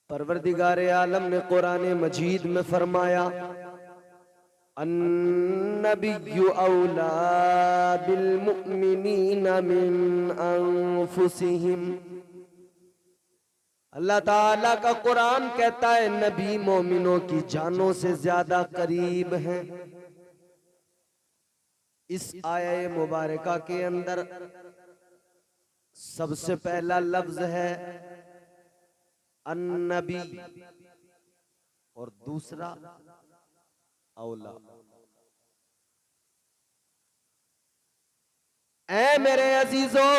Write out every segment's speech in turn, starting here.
परवरदिगारे आलम ने कुरान मजीद में फरमाया, अन्नबिय्यु औला बिल मुमिनीना मिन अनफुसिहिम। अल्लाह ताला का कुरान कहता है नबी मोमिनों की जानों से ज्यादा करीब हैं। इस आया मुबारका के अंदर सबसे पहला लफ्ज है अन्नबी और दूसरा औला। ऐ मेरे अजीजों,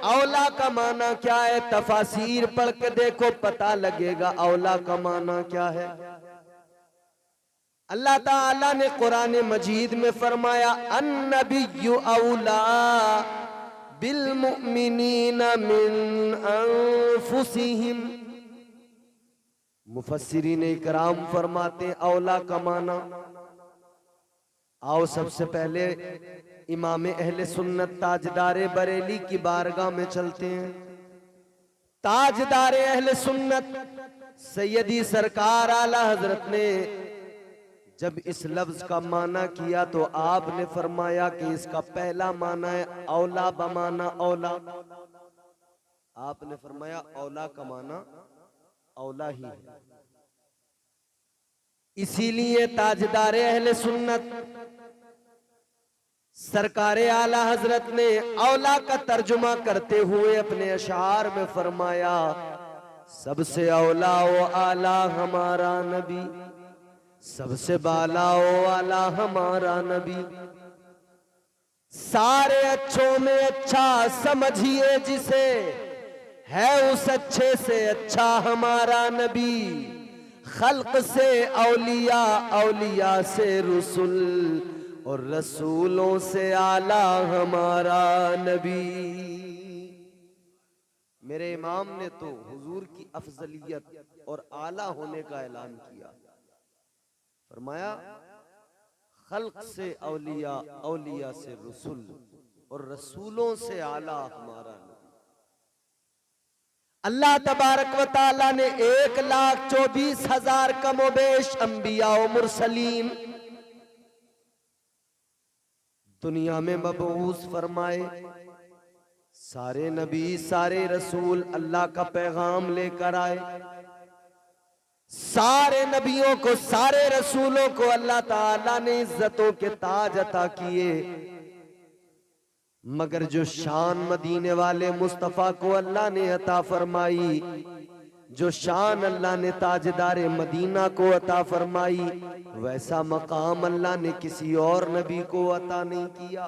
औला का माना क्या है? तफासीर पढ़ के देखो, पता लगेगा औला का माना क्या है। अल्लाह ताला ने कुरान मजीद में फरमाया, अन्नबिय्यु औला बिल मुमिनीना मिन अनफुसिहिम। मुफस्सिरीन इकराम फरमाते औला का माना। आओ सबसे पहले इमाम अहले सुन्नत ताजदारे बरेली की बारगाह में चलते हैं। ताजदारे अहले सुन्नत सैयदी सरकार आला हजरत ने जब इस लफ्ज का माना किया तो आपने फरमाया कि इसका पहला माना है औला बमाना औला। आपने फरमाया औला का माना औला ही है। इसीलिए ताजदारे अहले सुन्नत सरकारे आला हजरत ने औला का तर्जुमा करते हुए अपने अशार में फरमाया, सबसे औला व आला हमारा नबी, सबसे बाला व आला हमारा नबी। सारे अच्छों में अच्छा समझिए जिसे, है उस अच्छे से अच्छा हमारा नबी। खल्क से औलिया, औलिया से रसूल, और रसूलों से आला हमारा नबी। मेरे इमाम ने तो हुजूर की अफजलियत और आला होने का ऐलान किया। फरमाया खल्क से औलिया, औलिया से रसूल, और रसूलों से आला हमारा नबी। अल्लाह तबारक व ताला ने 1,24,000 कमोबेश अंबिया व मुरसलीन दुनिया में मबऊस फरमाए। सारे नबी सारे रसूल अल्लाह का पैगाम लेकर आए। सारे नबियों को सारे रसूलों को अल्लाह ताला ने इज्जतों के ताज अता किए, मगर जो शान मदीने वाले मुस्तफा को अल्लाह ने अता फरमाई, जो शान अल्लाह ने ताजदारे मदीना को अता फरमाई, वैसा मकाम अल्लाह ने किसी और नबी को अता नहीं किया।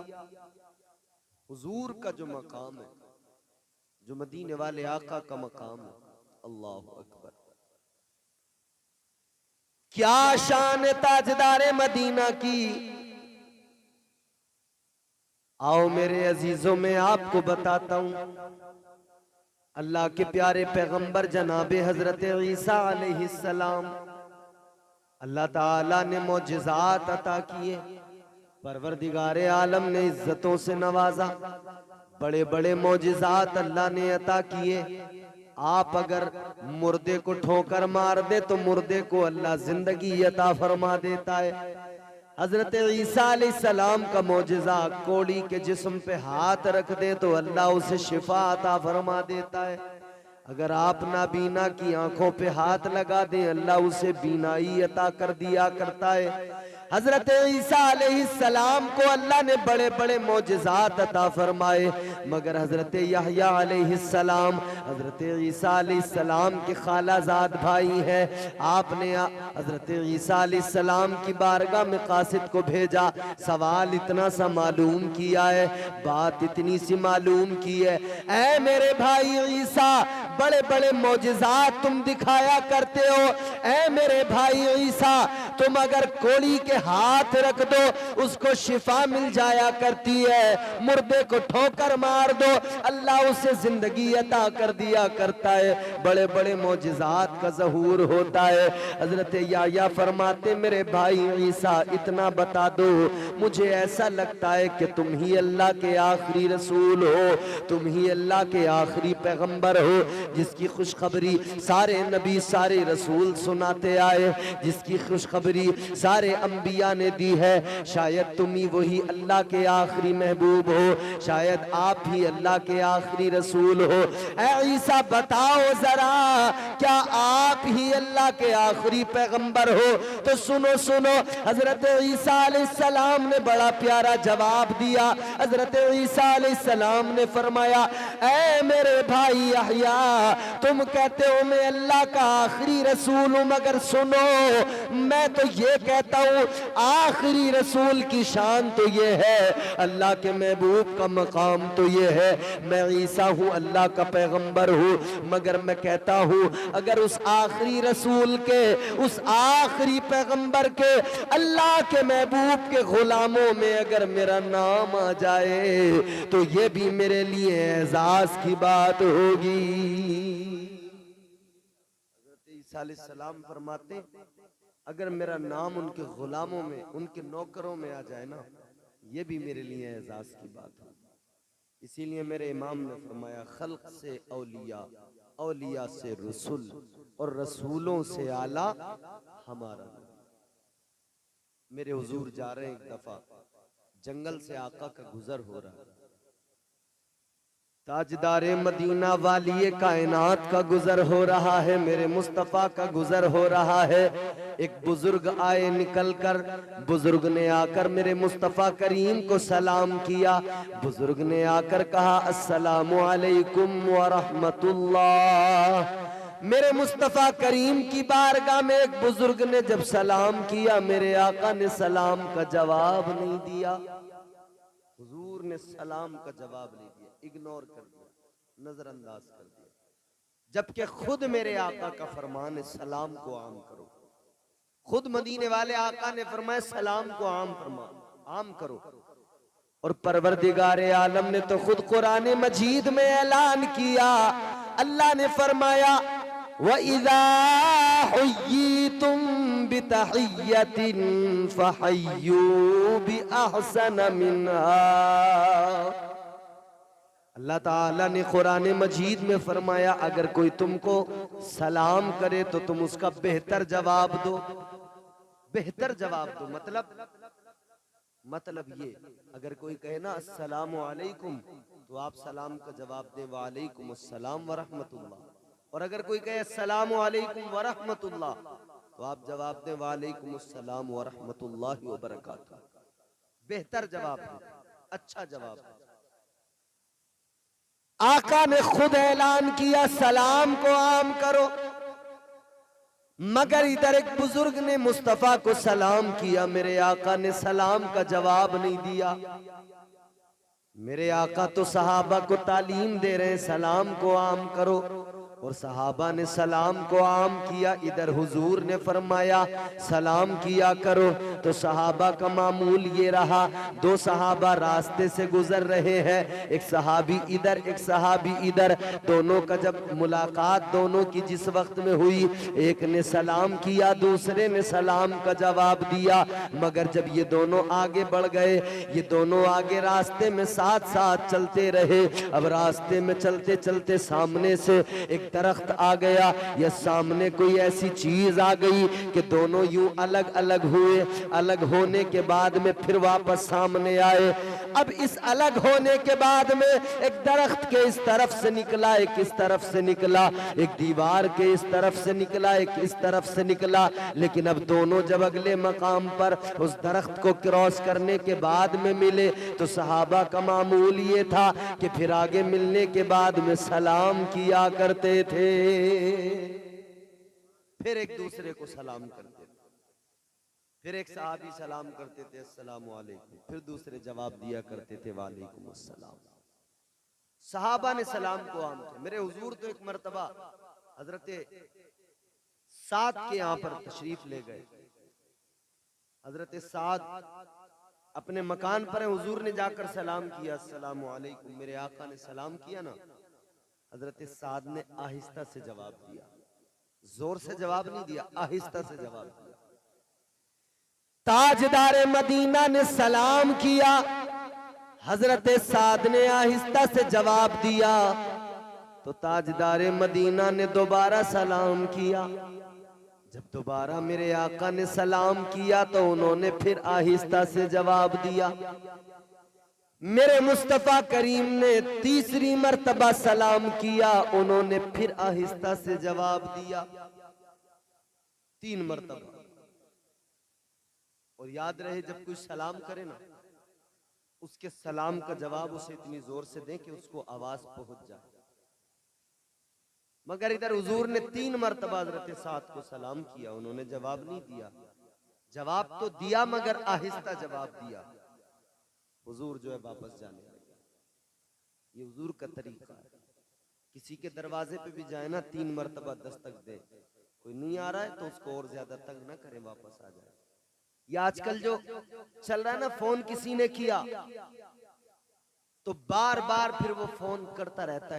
हुजूर का जो मकाम है, जो मदीने वाले आका का मकाम है, अल्लाह अकबर। क्या शान है ताजदारे मदीना की। आओ मेरे अजीजों में आपको बताता हूं, अल्लाह के प्यारे पैगंबर जनाबे हजरत ईसा अलैहिस्सलाम, अल्लाह ताला ने मौजिज़ात अता किए। परवरदिगारे आलम ने इज्जतों से नवाजा। बड़े बड़े मौजिज़ात अल्लाह ने अता किए। आप अगर मुर्दे को ठोकर मार दे तो मुर्दे को अल्लाह जिंदगी अता फरमा देता है। हजरत ईसा अलैहिस्सलाम का मौजिज़ा, कोड़ी के जिस्म पे हाथ रख दे तो अल्लाह उसे शिफा अता फरमा देता है। अगर आप नाबीना की आंखों पे हाथ लगा दें, अल्लाह उसे बीनाई अता कर दिया करता है। हजरत ईसा अलैहिस्सलाम को अल्लाह ने बड़े बड़े मौजिज़ात अता फरमाए, मगर हजरत यहया अलैहिस्सलाम हजरत ईसा अलैहिस्सलाम के खालाजाद भाई हैं। आपने हजरत ईसा अलैहिस्सलाम की बारगाह में कासिद को भेजा। सवाल इतना सा मालूम किया है, बात इतनी सी मालूम की है, ऐ मेरे भाई ईसा, बड़े बड़े मौजिज़ात तुम दिखाया करते हो। ऐ मेरे भाई ईसा, तुम अगर कोड़ी के हाथ रख दो उसको शिफा मिल जाया करती है, मुर्दे को ठोकर मार दो अल्लाह उसे जिंदगी अता कर दिया करता है। बड़े बड़े मौजिज़ात का ज़हूर होता है। हजरत याया फरमाते, मेरे भाई ईसा इतना बता दो, मुझे ऐसा लगता है कि तुम ही अल्लाह के आखिरी रसूल हो, तुम ही अल्लाह के आखिरी पैगंबर हो। जिसकी खुशखबरी सारे नबी सारे रसूल सुनाते आए, जिसकी खुशखबरी सारे अंबिया ने दी है। शायद तुम ही वही अल्लाह के आखिरी महबूब हो, शायद आप ही अल्लाह के आखिरी रसूल हो। ऐ ईसा बताओ जरा, क्या आप ही अल्लाह के आखिरी पैगंबर हो? तो सुनो सुनो, हजरत ईसा अलैहिस्सलाम ने बड़ा प्यारा जवाब दिया। हजरत ईसा अलैहिस्सलाम ने फरमाया, ऐ मेरे भाई यहया, तुम कहते हो मैं अल्लाह का आखिरी रसूल हूं, मगर सुनो, मैं तो ये कहता हूं आखिरी रसूल की शान तो ये है, अल्लाह के महबूब का मकाम तो ये है, मैं ईसा हूं, अल्लाह का पैगंबर हूं। मगर मैं कहता हूं अगर उस आखिरी रसूल के, उस आखिरी पैगंबर के, अल्लाह के महबूब के गुलामों में अगर मेरा नाम आ जाए तो ये भी मेरे लिए एजाज की बात होगी। हज़रत ईसा अलैहिस्सलाम फरमाते, अगर मेरा नाम उनके गुलामों में, उनके नौकरों में आ जाए ना, ये भी मेरे लिए एजाज की बात है। इसीलिए मेरे इमाम ने फरमाया, खल्क से औलिया, औलिया से रसूल, और रसूलों से आला हमारा। मेरे हुजूर जा रहे हैं, एक दफा जंगल से आका का गुजर हो रहा है, ताजदारे मदीना वाली कायनात का गुजर हो रहा है, मेरे मुस्तफ़ा का गुजर हो रहा है। एक बुजुर्ग आए निकल कर, बुजुर्ग ने आकर मेरे मुस्तफ़ा करीम को सलाम किया। बुजुर्ग ने आकर कहा, अस्सलामु अलैकुम व रहमतुल्लाह। मेरे मुस्तफ़ा करीम की बारगाह में एक बुजुर्ग ने जब सलाम किया, मेरे आका ने सलाम का जवाब नहीं दिया। हुजूर ने सलाम का जवाब नहीं दिया, इग्नोर कर दिया, नजरअंदाज कर दिया, जबकि खुद मेरे आका का फरमान है सलाम को आम करो। खुद मदीने वाले आका ने फरमाया सलाम को आम करो। और परवरदिगारे आलम ने तो खुद कुरान मजीद में ऐलान किया, अल्लाह ने फरमाया, व इज़ा हुय्यितुम बितहिय्यतिन फहय्यू बिअहसन मिन्हा। अल्लाह ताला ने कुरान मजीद में फरमाया, अगर कोई तुमको सलाम करे तो तुम उसका बेहतर जवाब दो। बेहतर जवाब दो मतलब ये, अगर कोई कहे ना अस्सलामु अलैकुम तो आप सलाम का जवाब दें वालेकुम अस्सलाम व रहमतुल्लाह, और अगर कोई कहे अस्सलामु अलैकुम व रहमतुल्लाह तो आप जवाब दें वालेकुम अस्सलाम व रहमतुल्लाहि व बरकातुहू। बेहतर जवाब है, अच्छा जवाब है। आका ने खुद ऐलान किया सलाम को आम करो, मगर इधर एक बुजुर्ग ने मुस्तफा को सलाम किया, मेरे आका ने सलाम का जवाब नहीं दिया। मेरे आका तो सहाबा को तालीम दे रहे हैं सलाम को आम करो, और सहाबा ने सलाम को आम किया। इधर हुजूर ने फरमाया सलाम किया करो, तो सहाबा का मामूल ये रहा, दो सहाबा रास्ते से गुजर रहे हैं, एक सहाबी इधर एक सहाबी इधर, दोनों का जब मुलाकात दोनों की जिस वक्त में हुई, एक ने सलाम किया, दूसरे ने सलाम का जवाब दिया। मगर जब ये दोनों आगे बढ़ गए, ये दोनों आगे रास्ते में साथ साथ चलते रहे। अब रास्ते में चलते चलते सामने से एक दरख्त आ गया, या सामने कोई ऐसी चीज आ गई कि दोनों यूं अलग अलग हुए। अलग होने के बाद में फिर वापस सामने आए। अब इस अलग होने के बाद में एक दरख्त के इस तरफ से निकला, एक इस तरफ से निकला, एक दीवार के इस तरफ से निकला, एक इस तरफ से निकला। लेकिन अब दोनों जब अगले मकाम पर उस दरख्त को क्रॉस करने के बाद में मिले, तो सहाबा का मामूल ये था कि फिर आगे मिलने के बाद में सलाम किया करते थे, फिर एक दूसरे को सलाम करते थे। फिर एक सहाबी सलाम करते थे अस्सलामु अलैकुम, फिर दूसरे जवाब दिया करते थे वालेकुम अस्सलाम। सहाबा ने सलाम को आम किया। मेरे हुजूर तो एक मर्तबा हजरत साद के यहाँ पर तशरीफ ले गए। हजरत साद अपने मकान पर है, हुजूर ने जाकर सलाम किया अस्सलामु अलैकुम। मेरे आका ने सलाम किया ना, हजरत साद ने आहिस्ता से जवाब दिया, जोर से जवाब नहीं दिया, आहिस्ता से जवाब दिया। ताजदारे मदीना ने सलाम किया, हजरत साद ने आहिस्ता से जवाब दिया। तो ताजदारे मदीना ने दोबारा सलाम किया। जब दोबारा मेरे आका ने सलाम किया तो उन्होंने फिर आहिस्ता से जवाब दिया। मेरे मुस्तफा करीम ने तीसरी मर्तबा सलाम किया, उन्होंने फिर आहिस्ता से जवाब दिया। 3 मर्तबा। और याद रहे जब कोई सलाम करे ना, उसके सलाम का जवाब उसे इतनी जोर से दें कि उसको आवाज पहुंच जाए। मगर इधर हुजूर ने 3 मर्तबा हजरत साद को सलाम किया, उन्होंने जवाब नहीं दिया। जवाब तो दिया मगर आहिस्ता जवाब दिया। हुजूर जो है वापस जाने लगे। ये हुजूर का तरीका है। किसी के दरवाजे पे भी जाए ना 3 मर्तबा दस्तक दे, कोई नहीं आ रहा है तो उसको और ज्यादा तंग ना करें, वापस आ जाए। ये आजकल जो चल रहा है ना, फोन किसी ने किया तो बार बार फिर वो फोन करता रहता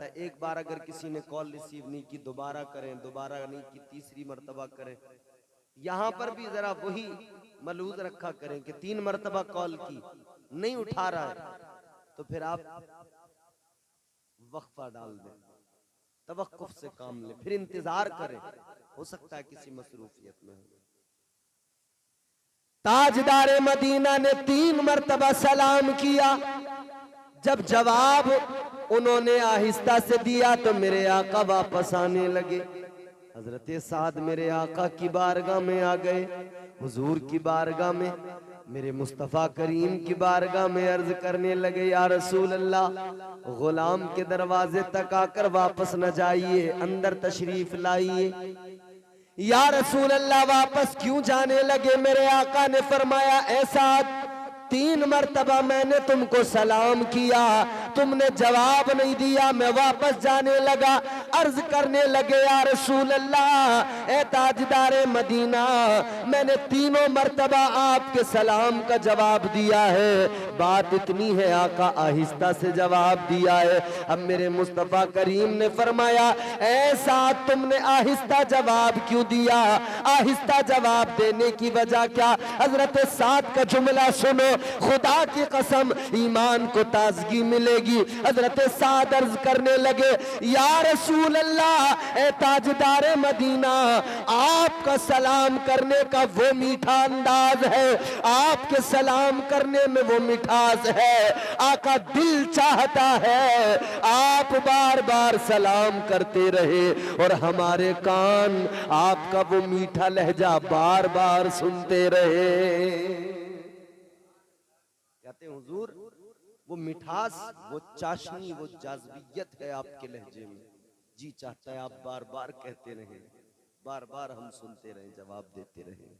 है। एक बार अगर किसी ने कॉल रिसीव नहीं की, दोबारा करें, दोबारा नहीं की, तीसरी मर्तबा करें। यहां पर भी जरा वही मलूज रखा करें कि 3 मर्तबा कॉल की, नहीं उठा रहा है तो फिर आप वक्फा डाल दें, तवक्कुफ से काम लें, फिर इंतजार करें, हो सकता है किसी मसरूफियत में हो। ताजदारे मदीना ने 3 मर्तबा सलाम किया। जब जवाब उन्होंने आहिस्ता से दिया तो मेरे आका वापस आने लगे। हजरत साद मेरे आका की बारगाह में आ गए, हुजूर की बारगाह में, मेरे मुस्तफ़ा करीम की बारगाह में अर्ज करने लगे, या रसूल अल्लाह, गुलाम के दरवाजे तक आकर वापस न जाइए, अंदर तशरीफ लाइए। या रसूल अल्लाह वापस क्यों जाने लगे? मेरे आका ने फरमाया, ऐसा 3 मर्तबा मैंने तुमको सलाम किया, तुमने जवाब नहीं दिया, मैं वापस जाने लगा। अर्ज करने लगे, या रसूल अल्लाह, ए ताजदारे मदीना, मैंने 3 मर्तबा आपके सलाम का जवाब दिया है, बात इतनी है आका आहिस्ता से जवाब दिया है। अब मेरे मुस्तफ़ा करीम ने फरमाया, ऐसा तुमने आहिस्ता जवाब क्यों दिया? आहिस्ता जवाब देने की वजह क्या? हजरत साद का जुमला सुनो, खुदा की कसम ईमान को ताजगी मिलेगी। हजरत साद अर्ज करने लगे, या रसूल अल्लाह, ए ताजदारे मदीना, आपका सलाम करने का वो मीठा अंदाज है, आपके सलाम करने में वो मिठास है, आका दिल चाहता है आप बार बार सलाम करते रहे और हमारे कान आपका वो मीठा लहजा बार बार सुनते रहे। कहते हैं हुजूर, वो मिठास, वो चाशनी, वो जाज़बियत है आपके लहजे में, जी चाहता है आप बार बार कहते रहे, बार बार हम सुनते रहे, जवाब देते रहे।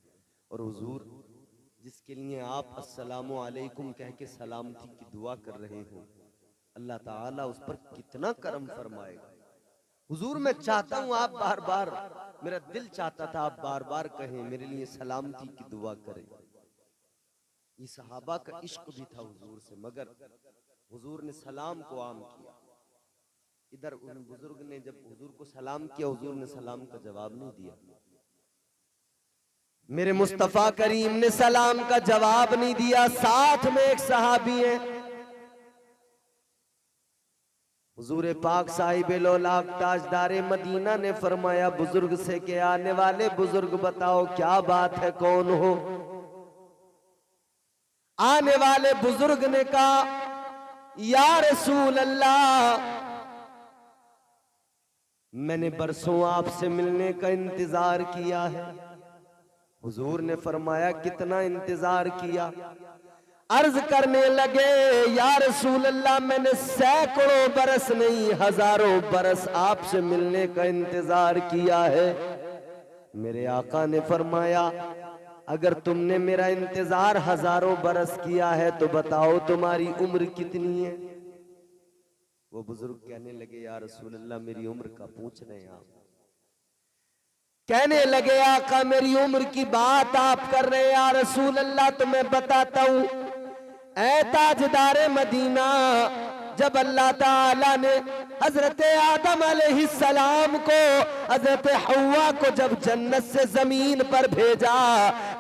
और हुजूर जिसके लिए आप अस्सलामु अलैकुम कह के सलामती की दुआ कर रहे हो, अल्लाह ताला उस पर कितना करम फरमाएगा। हुजूर मैं चाहता हूँ आप बार बार, मेरा दिल चाहता था आप बार बार कहें, मेरे लिए सलामती की दुआ करें। ये सहाबा का इश्क भी था हुजूर से, मगर हुजूर ने सलाम को आम किया। इधर उन बुजुर्ग ने जब हुजूर को सलाम किया, हुजूर ने सलाम का जवाब नहीं दिया। मेरे मुस्तफ़ा करीम ने सलाम का जवाब नहीं दिया। साथ में एक सहाबी है, हुजूर पाक साहिब लौलाक ताजदारे मदीना ने फरमाया, बुजुर्ग से के आने वाले बुजुर्ग बताओ क्या बात है, कौन हो? आने वाले बुजुर्ग ने कहा, या रसूल अल्लाह, मैंने बरसों आपसे मिलने का इंतजार किया है। हुजूर ने फरमाया, कितना इंतजार किया? अर्ज करने लगे, या रसूल अल्लाह, मैंने सैकड़ों बरस नहीं, हजारों बरस आपसे मिलने का इंतजार किया है। मेरे आका ने फरमाया, अगर तुमने मेरा इंतजार हजारों बरस किया है तो बताओ तुम्हारी उम्र कितनी है? वो बुजुर्ग कहने लगे, या रसूल अल्लाह, मेरी उम्र का पूछ रहे हैं आप? कहने लगे, आका मेरी उम्र की बात आप कर रहे हैं या रसूल अल्लाह, तो मैं बताता हूं। ऐ ताजदारे मदीना, जब अल्लाह ताला ने हजरत आदम अलैहिस्सलाम को, हजरत हव्वा को जब जन्नत से जमीन पर भेजा,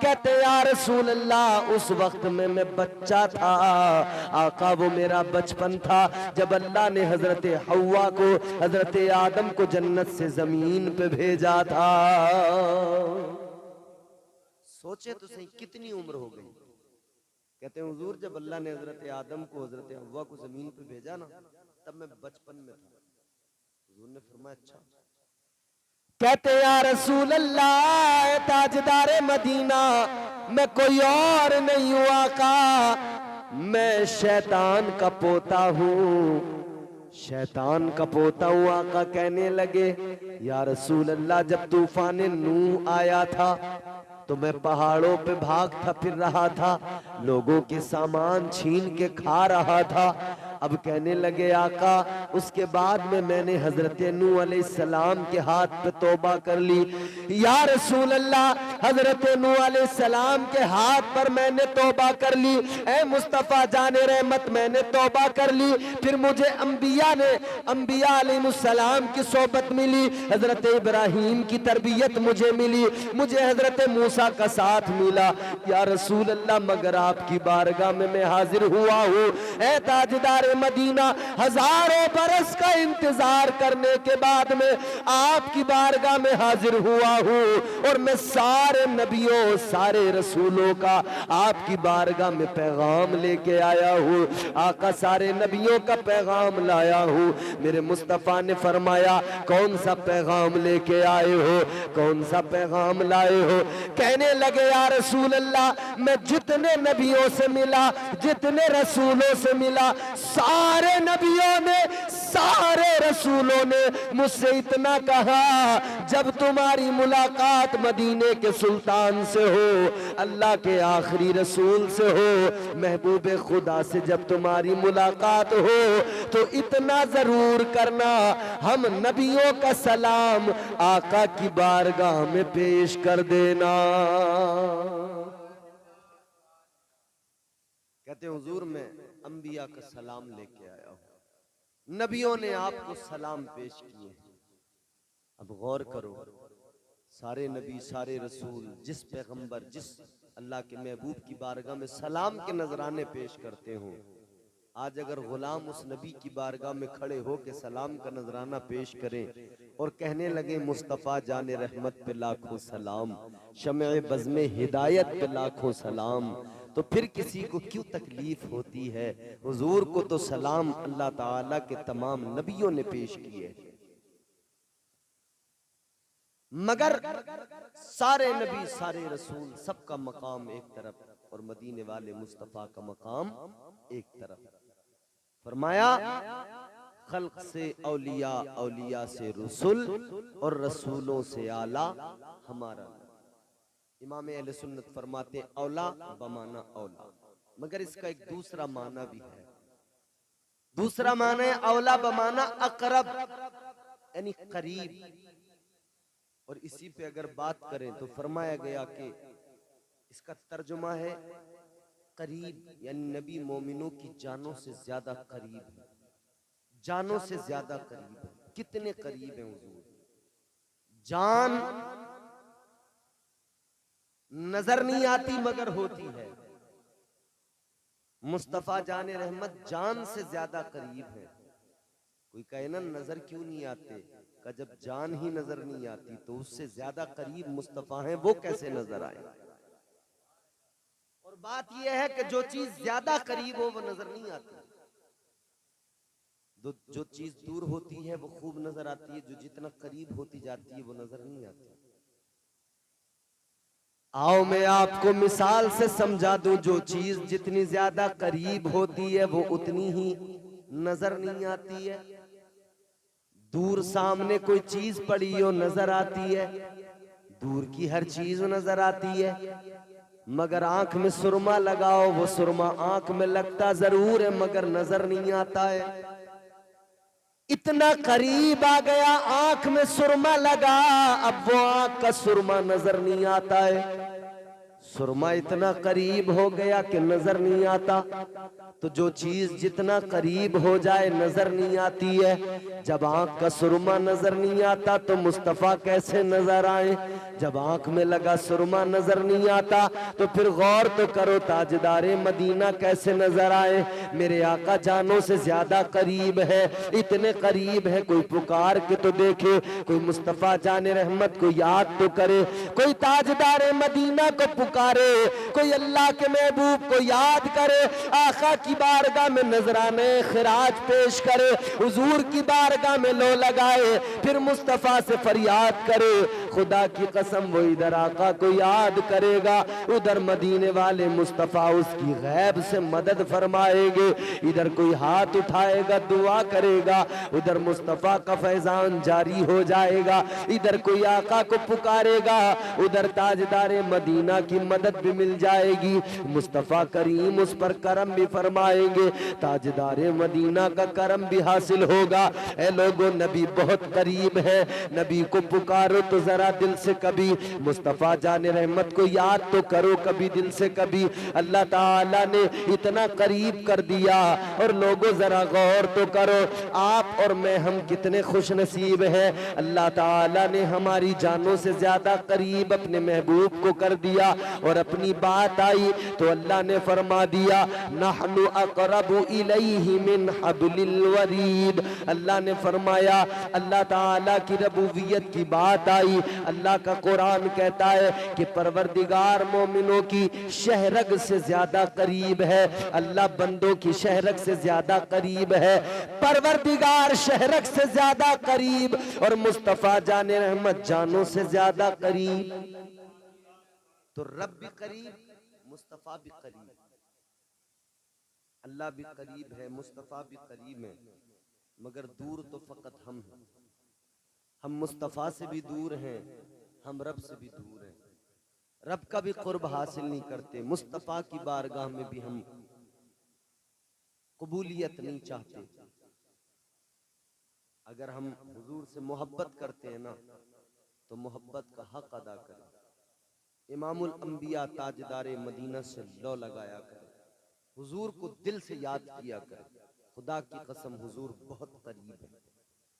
कहते या रसूल अल्लाह उस वक्त में मैं बच्चा था आका, वो मेरा बचपन था जब अल्लाह ने हजरत हव्वा को, हजरत आदम को जन्नत से जमीन पे भेजा था। सोचे तो सही कितनी उम्र हो गई। कहते हैं हुजूर जब अल्लाह ने हजरत आदम को, हजरत हव्वा को जमीन पे भेजा ना, तब मैं बचपन में था। हुजूर ने फरमाया अच्छा। कहते या रसूल अल्लाह ताजदार मदीना, मैं कोई और नहीं हूं आका, मैं शैतान का पोता हूँ, शैतान का पोता हूँ। आका कहने लगे या रसूल अल्लाह जब तूफान नूह आया था तो मैं पहाड़ों पे भागता फिर रहा था, लोगों के सामान छीन के खा रहा था। अब कहने लगे आका उसके बाद में मैंने हजरत नूह अलैहिस्सलाम के हाथ पे तौबा कर ली। या रसूल अल्लाह हजरत नूह अलैहिस्सलाम के हाथ पर मैंने तौबा कर ली, ए मुस्तफा जाने रहमत मैंने तौबा कर ली। फिर मुझे अंबिया अलैहिस्सलाम की सोबत मिली, हजरत इब्राहीम की तरबियत मुझे मिली, मुझे हजरत मूसा का साथ मिला। या रसूल अल्लाह मगर आपकी बारगाह में मैं हाजिर हुआ हूँ, ए ताजदार मदीना, हजारों बरस का इंतजार करने के बाद में आपकी बारगाह में हाजिर हुआ हूँ और मैं सारे नबियों सारे रसूलों का आपकी बारगाह में पैगाम लेके आया हूँ। आका सारे नबियों का पैगाम लाया हूँ। मेरे मुस्तफा ने फरमाया कौन सा पैगाम लेके आए हो, कौन सा पैगाम लाए हो? कहने लगे या रसूल अल्लाह मैं जितने नबियों से मिला, जितने रसूलों से मिला, सारे नबियों ने सारे रसूलों ने मुझसे इतना कहा जब तुम्हारी मुलाकात मदीने के सुल्तान से हो, अल्लाह के आखिरी रसूल से हो, महबूब खुदा से जब तुम्हारी मुलाकात हो तो इतना जरूर करना हम नबियों का सलाम आका की बारगाह में पेश कर देना। कहते हैं हुजूर में अंबिया का सलाम लेके आया हूं, नबियों ने आपको सलाम पेश किए। अब गौर करो सारे नबी सारे रसूल जिस पैगंबर जिस अल्लाह के महबूब की बारगाह में सलाम के नजराने पेश करते हो, आज अगर गुलाम उस नबी की बारगाह में खड़े हो के सलाम का नजराना पेश करें और कहने लगे मुस्तफ़ा जाने रहमत पे लाखों सलाम, शमे बज़्मे हिदायत पे लाखों सलाम, तो फिर किसी को क्यों तकलीफ होती है? हुजूर को तो सलाम अल्लाह ताला के तमाम नबियों ने पेश किए, मगर सारे नबी सारे रसूल सबका मकाम एक तरफ और मदीने वाले मुस्तफ़ा का मकाम एक तरफ। फरमाया खल्क से औलिया, औलिया से रसूल और रसूलों से आला हमारा। इमाम अहले सुन्नत फरमाते औला बमाना औला, मगर इसका एक दूसरा माना भी है। दूसरा माना है औला बमाना अकरब, यानी करीब। और इसी पे अगर बात करें तो फरमाया गया कि इसका तर्जुमा है करीब, यानी नबी मोमिनों की जानों से ज्यादा करीब है, जानों से ज्यादा करीब है। कितने करीब हैं हुजूर? जान नजर नहीं आती मगर होती है। मुस्तफा जाने रहमत जान से ज्यादा करीब है। कोई कहे ना नजर क्यों नहीं आते, का जब जान ही नजर नहीं आती तो उससे ज्यादा करीब मुस्तफा है, वो कैसे नजर आए? और बात यह है कि जो चीज ज्यादा करीब हो वो नजर नहीं आती, जो चीज दूर होती है वो खूब नजर आती है, जो जितना करीब होती जाती है वो नजर नहीं आती। आओ मैं आपको मिसाल से समझा दूं, जो चीज जितनी ज्यादा करीब होती है वो उतनी ही नजर नहीं आती है। दूर सामने कोई चीज पड़ी हो नजर आती है, दूर की हर चीज नजर आती है, मगर आंख में सुरमा लगाओ वो सुरमा आंख में लगता जरूर है मगर नजर नहीं आता है। इतना करीब आ गया, आंख में सुरमा लगा, अब वो आंख का सुरमा नजर नहीं आता है। सुरमा इतना करीब हो गया कि नजर नहीं आता। तो जो चीज जितना करीब हो जाए नजर नहीं आती है। जब आंख का सुरमा नजर नहीं आता तो मुस्तफा कैसे नजर आए। जब आंख में लगा सुरमा नजर नहीं आता तो फिर गौर तो करो ताजदारे मदीना कैसे नजर आए। मेरे आका जानों से ज्यादा करीब है, इतने करीब है कोई पुकार के तो देखे, कोई मुस्तफा जाने रहमत को याद तो करे, कोई ताजदारे मदीना को पुकारे, कोई अल्लाह के महबूब को याद करे, आका की बारगाह में नजराने खिराज पेश करे, हुजूर की बारगाह में लो लगाए, फिर मुस्तफा से फरियाद करे। खुदा की कसम वो इधर आका को याद करेगा, उधर मदीने वाले मुस्तफा उसकी गैब से मदद फरमाएंगे। इधर कोई हाथ उठाएगा दुआ करेगा, उधर मुस्तफा का फैजान जारी हो जाएगा। इधर कोई आका को पुकारेगा, उधर ताजदारे मदीना की मदद भी मिल जाएगी। मुस्तफा करीम उस पर करम भी फरमाएंगे, ताजदारे मदीना का करम भी हासिल होगा। ऐ लोगों, नबी बहुत करीब है, नबी को पुकारो तो जरा दिल से कभी, मुस्तफा जाने रहमत को याद तो करो कभी दिल से कभी। अल्लाह ताला ने इतना करीब कर दिया। और लोगों जरा गौर तो करो, आप और मैं हम कितने खुश नसीब हैं। अल्लाह ताला ने हमारी जानों से ज्यादा करीब अपने महबूब को कर दिया। और अपनी बात आई तो अल्लाह ने फरमा दिया, नहनु अक़रबु इलैहि मिन हब्लिल वरीद। अल्लाह ने फरमाया, अल्लाह ताला की रबूबियत की बात आई। अल्लाह का कुरान कहता है कि परवरदिगार मोमिनों की शहरग से ज्यादा करीब है। अल्लाह बंदों की शहरग से ज्यादा करीब है, परवरदिगार शहरग से ज्यादा करीब, और मुस्तफा जाने रहमत जानों से ज्यादा करीब। तो रब भी करीब, मुस्तफा भी करीब, अल्लाह भी करीब है, मुस्तफा भी करीब है, मगर दूर तो फकत हम हैं। हम मुस्तफा से भी दूर हैं, हम रब से भी दूर हैं। रब का भी कुर्ब हासिल नहीं करते, मुस्तफा की बारगाह में भी हम कबूलियत नहीं चाहते। अगर हम हुजूर से मोहब्बत करते हैं ना तो मोहब्बत का हक अदा करें। इमामुल अंबिया ताजदारे मदीना से लो लगाया करें, हुजूर को दिल से याद किया करें। खुदा की कसम हुजूर बहुत करीब है।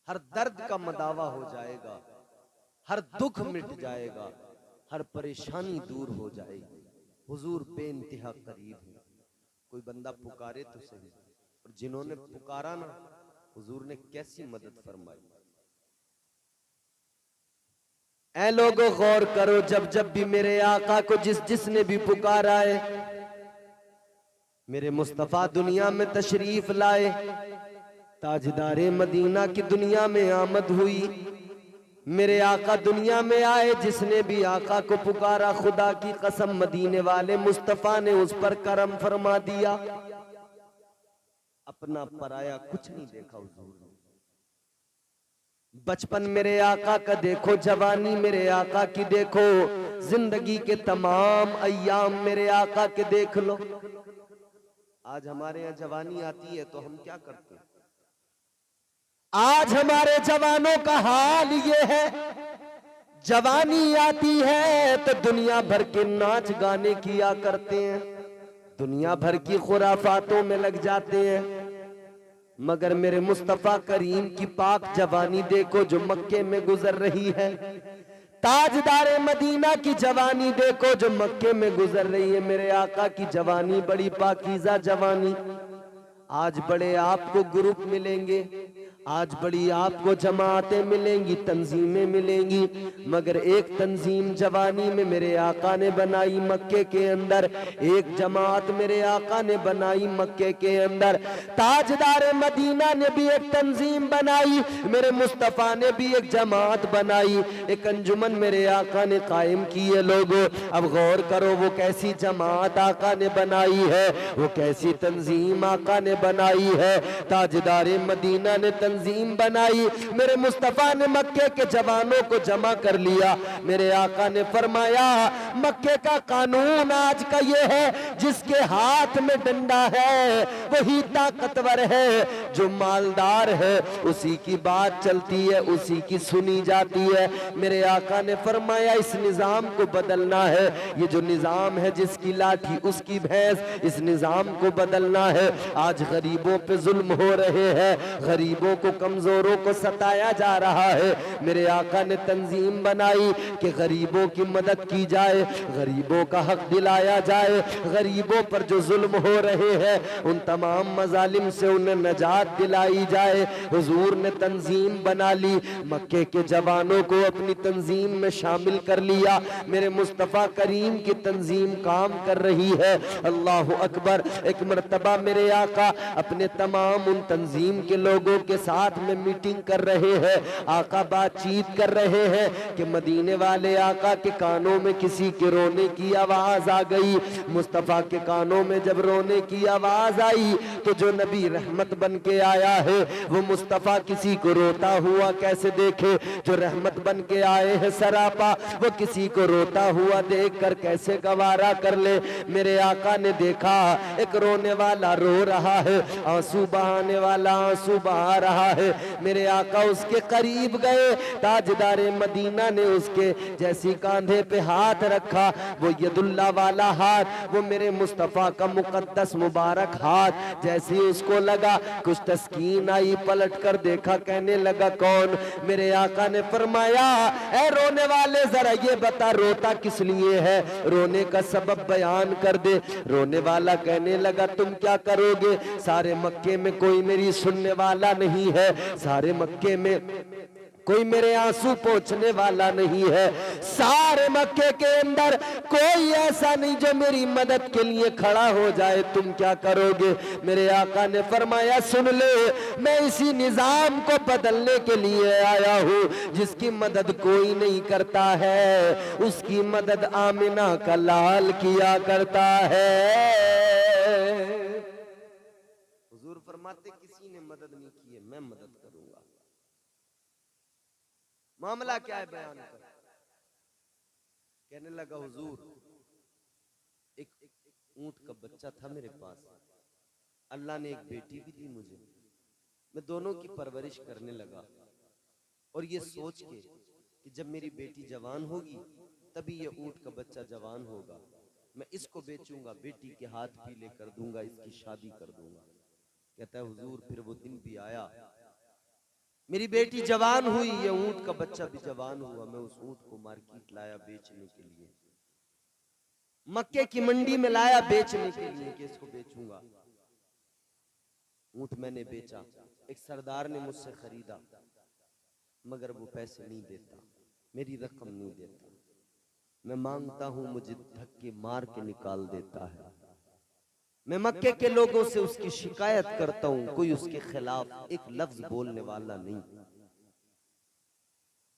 हर दर्द का मदावा हो जाएगा, हर दुख मिट जाएगा, हर परेशानी दूर हो जाएगी। हुजूर बेइंतहा करीब है। कोई बंदा पुकारे तो सही, और जिन्होंने पुकारा ना हुजूर ने कैसी मदद फरमाई। ऐ लोगों गौर करो, जब जब भी मेरे आका को जिसने भी पुकारा है, मेरे मुस्तफा दुनिया में तशरीफ लाए, ताजदारे मदीना की दुनिया में आमद हुई। मेरे आका दुनिया में आए, जिसने भी आका को पुकारा खुदा की कसम मदीने वाले मुस्तफा ने उस पर करम फरमा दिया। अपना पराया कुछ नहीं देखा हुजूर ने। बचपन मेरे आका का देखो, जवानी मेरे आका की देखो, जिंदगी के तमाम अय्याम मेरे आका के देख लो। आज हमारे यहाँ जवानी आती है तो हम क्या करते हैं? आज हमारे जवानों का हाल ये है, जवानी आती है तो दुनिया भर के नाच गाने किया करते हैं, दुनिया भर की खुराफातों में लग जाते हैं। मगर मेरे मुस्तफा करीम की पाक जवानी देखो जो मक्के में गुजर रही है। ताजदारे मदीना की जवानी देखो जो मक्के में गुजर रही है। मेरे आका की जवानी बड़ी पाकीज़ा जवानी। आज बड़े आपको ग्रुप मिलेंगे, आज बड़ी आपको जमातें मिलेंगी, तंजीमें मिलेंगी, मगर एक तंजीम जवानी में मेरे आका ने बनाई मक्के के अंदर, एक जमात मेरे आका ने बनाई मक्के के अंदर। ताजदार मदीना ने भी एक तंजीम बनाई, मेरे मुस्तफा ने भी एक जमात बनाई, एक अंजुमन मेरे आका ने कायम की है। लोगों अब गौर करो, वो कैसी जमात आका ने बनाई है, वो कैसी तंजीम आका ने बनाई है। ताजदार मदीना ने तंजीम बनाई, मेरे मुस्तफ़ा ने मक्के के जवानों को जमा कर लिया। मेरे आका ने फरमाया मक्के का कानून आज का ये है, जिसके हाथ में डंडा है वही ताकतवर है, जो मालदार है उसी की बात चलती है, उसी की सुनी जाती है। मेरे आका ने फरमाया इस निजाम को बदलना है, ये जो निजाम है जिसकी लाठी उसकी भैंस, इस निजाम को बदलना है। आज गरीबों पे जुल्म हो रहे हैं, गरीबों को कमजोरों को सताया जा रहा है। मेरे आका ने तंजीम बनाई कि गरीबों की मदद की जाए, गरीबों का हक दिलाया जाए, गरीबों पर जो जुल्म हो रहे हैं उन तमाम मजालिम से उन्हें नजात दिलाई जाए। हुजूर ने तंजीम बना ली, मक्के के जवानों को अपनी तंजीम में शामिल कर लिया। मेरे मुस्तफ़ा करीम की तंजीम काम कर रही है। अल्लाह अकबर। एक मर्तबा मेरे आका अपने तमाम उन तंजीम के लोगों के साथ में मीटिंग कर रहे हैं, आका बातचीत कर रहे हैं कि मदीने वाले आका के कानों में किसी के रोने की आवाज आ गई। मुस्तफ़ा के कानों में जब रोने की आवाज आई तो जो नबी रहमत बन के आया है वो मुस्तफ़ा किसी को रोता हुआ कैसे देखे, जो रहमत बन के आए हैं सरापा वो किसी को रोता हुआ देख कर कैसे गवारा कर ले। मेरे आका ने देखा एक रोने वाला रो रहा है, आंसू बहाने वाला आंसू बहा रहा है। मेरे आका उसके करीब गए, ताजदारे मदीना ने उसके जैसी कांधे पे हाथ रखा, वो यदुल्ला वाला हाथ, वो मेरे मुस्तफ़ा का मुकद्दस मुबारक हाथ जैसे उसको लगा कुछ तस्कीन आई, पलट कर देखा, कहने लगा कौन? मेरे आका ने फरमाया ऐ रोने वाले जरा ये बता रोता किस लिए है, रोने का सबब बयान कर दे। रोने वाला कहने लगा तुम क्या करोगे, सारे मक्के में कोई मेरी सुनने वाला नहीं है, सारे मक्के में कोई मेरे आंसू पोंछने वाला नहीं है, सारे मक्के के अंदर कोई ऐसा नहीं जो मेरी मदद के लिए खड़ा हो जाए, तुम क्या करोगे? मेरे आका ने फरमाया सुन ले, मैं इसी निजाम को बदलने के लिए आया हूँ, जिसकी मदद कोई नहीं करता है उसकी मदद आमिना का लाल किया करता है। हुजूर फरमाते किसी ने मदद नहीं की है, मैं मदद करूंगा। मामला क्या है बयान कर। कहने लगा हुजूर एक ऊंट का बच्चा था मेरे पास, अल्लाह ने एक बेटी भी दी मुझे, मैं दोनों की परवरिश करने लगा और ये सोच के कि जब मेरी बेटी जवान होगी तभी ये ऊंट का बच्चा जवान होगा, मैं इसको बेचूंगा, बेटी के हाथ पीले कर दूंगा, इसकी शादी कर दूंगा। कहता है हुजूर फिर वो दिन भी आया, मेरी बेटी जवान हुई, ये ऊंट का बच्चा भी जवान हुआ, मैं उस ऊंट को मार्केट लाया बेचने के लिए, मक्के की मंडी में लाया बेचने के लिए कि इसको बेचूंगा। ऊंट मैंने बेचा, एक सरदार ने मुझसे खरीदा, मगर वो पैसे नहीं देता, मेरी रकम नहीं देता, मैं मांगता हूं मुझे धक्के मार के निकाल देता है। मैं मक्के के लोगों से उसकी शिकायत करता हूं, कोई उसके खिलाफ एक लफ्ज बोलने वाला नहीं,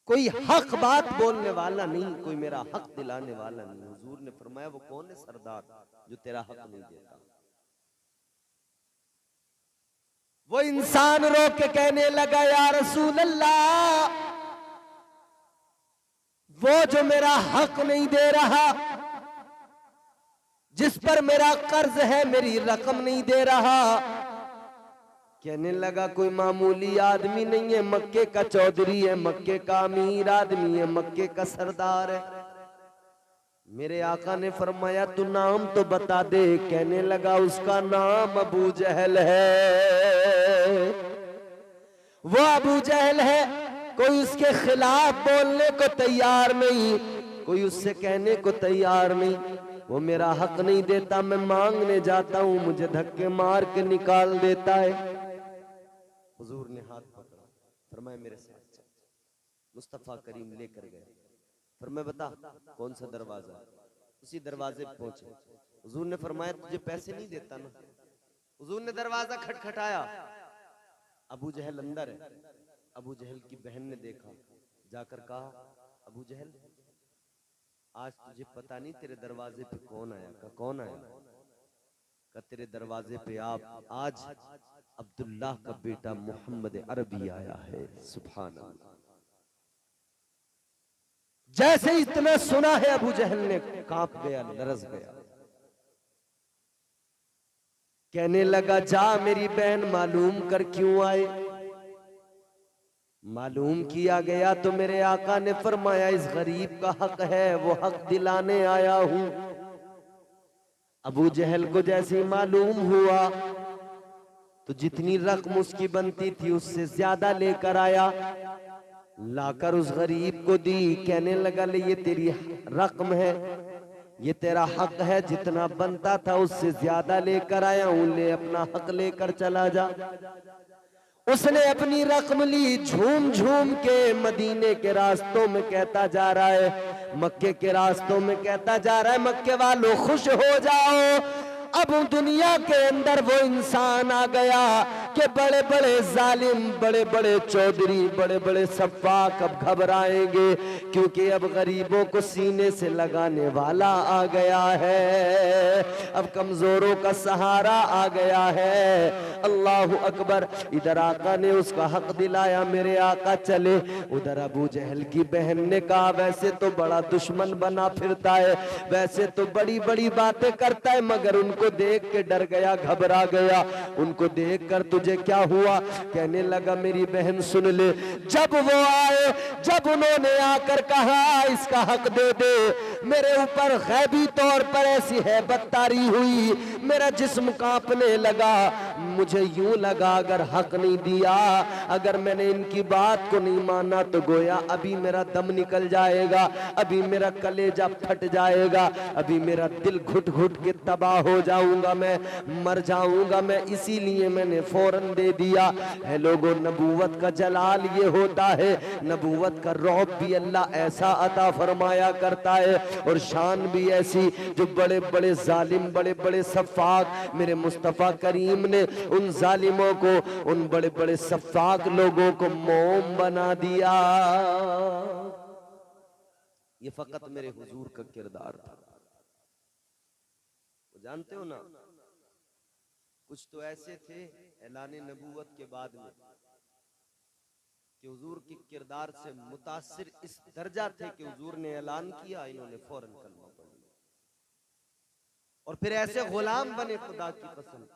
कोई हक बात बोलने वाला नहीं, कोई मेरा हक दिलाने वाला नहीं। हुजूर ने फरमाया वो कौन है सरदार जो तेरा हक नहीं देता? वो इंसान रो के कहने लगा या रसूल अल्लाह, वो जो मेरा हक नहीं दे रहा, जिस पर मेरा कर्ज है, मेरी रकम नहीं दे रहा। कहने लगा कोई मामूली आदमी नहीं है, मक्के का चौधरी है, मक्के का अमीर आदमी है, मक्के का सरदार है। मेरे आका ने फरमाया तू नाम तो बता दे। कहने लगा उसका नाम अबू जहल है, वो अबू जहल है, कोई उसके खिलाफ बोलने को तैयार नहीं, कोई उससे कहने को तैयार नहीं, वो मेरा हक नहीं देता, मैं मांगने जाता हूं मुझे धक्के मार के निकाल देता है। हुजूर ने हाथ पकड़ा, फरमाया मेरे साथ चल। मुस्तफा करीम लेकर गए, फरमाया बता कौन सा दरवाजा? उसी दरवाजे पे पहुंचे। हुजूर ने फरमाया तुझे पैसे नहीं देता ना? हुजूर ने दरवाजा खटखटाया, अबू जहल अंदर है। अबू जहल की बहन ने देखा, जाकर कहा अबू जहल आज तुझे पता नहीं तेरे दरवाजे पे कौन आया? का कौन आया? का तेरे दरवाजे पे आप आज अब्दुल्लाह का बेटा मोहम्मद अरबी आया है। सुभान अल्लाह। जैसे इतना सुना है अबू जहल ने कांप गया, लरज गया। कहने लगा जा मेरी बहन मालूम कर क्यों आए। मालूम किया गया तो मेरे आका ने फरमाया इस गरीब का हक है, वो हक दिलाने आया हूं। अबू जहल को जैसे मालूम हुआ तो जितनी रकम उसकी बनती थी उससे ज्यादा लेकर आया, लाकर उस गरीब को दी। कहने लगा ले ये तेरी रकम है, ये तेरा हक है, जितना बनता था उससे ज्यादा लेकर आया हूं, ले अपना हक लेकर चला जा। उसने अपनी रकम ली, झूम झूम के मदीने के रास्तों में कहता जा रहा है, मक्के के रास्तों में कहता जा रहा है, मक्के वालों खुश हो जाओ, अब दुनिया के अंदर वो इंसान आ गया कि बड़े बड़े जालिम, बड़े बड़े चौधरी, बड़े बड़े सफ़ाक अब घबराएंगे, क्योंकि अब गरीबों को सीने से लगाने वाला आ गया है, अब कमजोरों का सहारा आ गया है। अल्लाहु अकबर। इधर आका ने उसका हक दिलाया, मेरे आका चले। उधर अबू जहल की बहन ने कहा वैसे तो बड़ा दुश्मन बना फिरता है, वैसे तो बड़ी बड़ी बातें करता है, मगर उनको देख के डर गया, घबरा गया। उनको देखकर तुझे क्या हुआ? कहने लगा मेरी बहन सुन ले, जब वो आए, जब उन्होंने आकर कहा इसका हक दे दे, मेरे ऊपर गैबी तौर पर ऐसी हैबत तारी हुई, मेरा जिस्म कांपने लगा। मुझे यूं लगा अगर हक नहीं दिया, अगर मैंने इनकी बात को नहीं माना तो गोया अभी मेरा दम निकल जाएगा, अभी मेरा कलेजा फट जाएगा, अभी मेरा दिल घुट घुट के तबाह हो जाऊंगा, मैं मर जाऊंगा मैं, इसीलिए मैंने फौरन दे दिया है। लोगों, नबूवत का जलाल ये होता है, नबूवत का रौब भी अल्लाह ऐसा अता फरमाया करता है और शान भी ऐसी, जो बड़े बड़े जालिम, बड़े बड़े सफ़ाक, मेरे मुस्तफ़ा करीम ने उन जालिमों को, उन बड़े बड़े सफ़ाक लोगों को मोम बना दिया। ये फकत मेरे हुजूर का किरदार था। जानते हो ना, कुछ तो ऐसे थे ऐलाने नबूवत के बाद में कि हुजूर के किरदार से मुतासिर इस दर्जा थे कि हुजूर ने ऐलान किया, इन्होंने फौरन कलमा पढ़ लिया और फिर ऐसे गुलाम बने, खुदा की कसम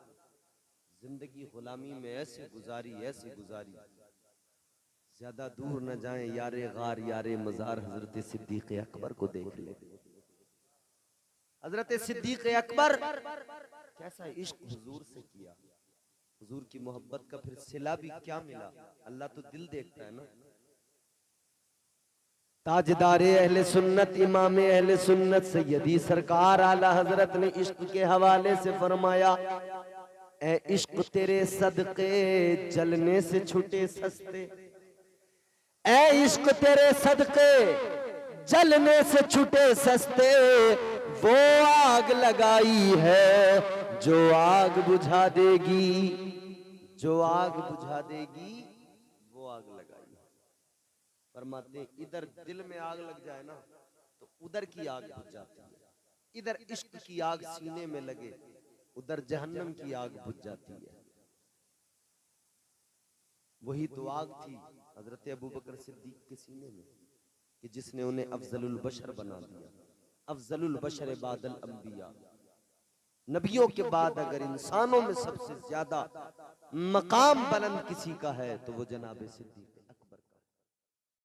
जिंदगी गुलामी में ऐसे गुजारी, ऐसे गुजारी, ज्यादा दूर न जाएं, यारे गार यारे मजार हजरत सिद्दीक अकबर को देख ले। हजरत सिद्दीक अकबर कैसा इश्क हुजूर से किया, हुजूर की मोहब्बत का फिर सिला भी क्या मिला, अल्लाह तो दिल देखता है ना। ताजदारे अहले सुन्नत, इमाम अहले सुन्नत सैयदी सरकार आला हजरत ने इश्क के हवाले से फरमाया, ए इश्क तेरे सदके जलने से छूटे सस्ते, ए इश्क तेरे सदके जलने से छूटे सस्ते, वो आग लगाई है जो आग बुझा देगी, जो आग बुझा देगी वो आग लगाई है। फरमाते इधर दिल में आग लग जाए ना तो उधर की आग बुझ जाती है, इधर इश्क की आग सीने में लगे उधर जहन्नम की आग बुझ जाती है। वही तो आग थी हजरत अबू बकर सिद्दीक के सीने में कि जिसने उन्हें अफजलुल बशर बना दिया। अफजलुल बशर बादल अंबिया, नबियों के बाद अगर इंसानों में सबसे ज्यादा मकाम बुलंद किसी का है तो वो जनाब सिद्दीक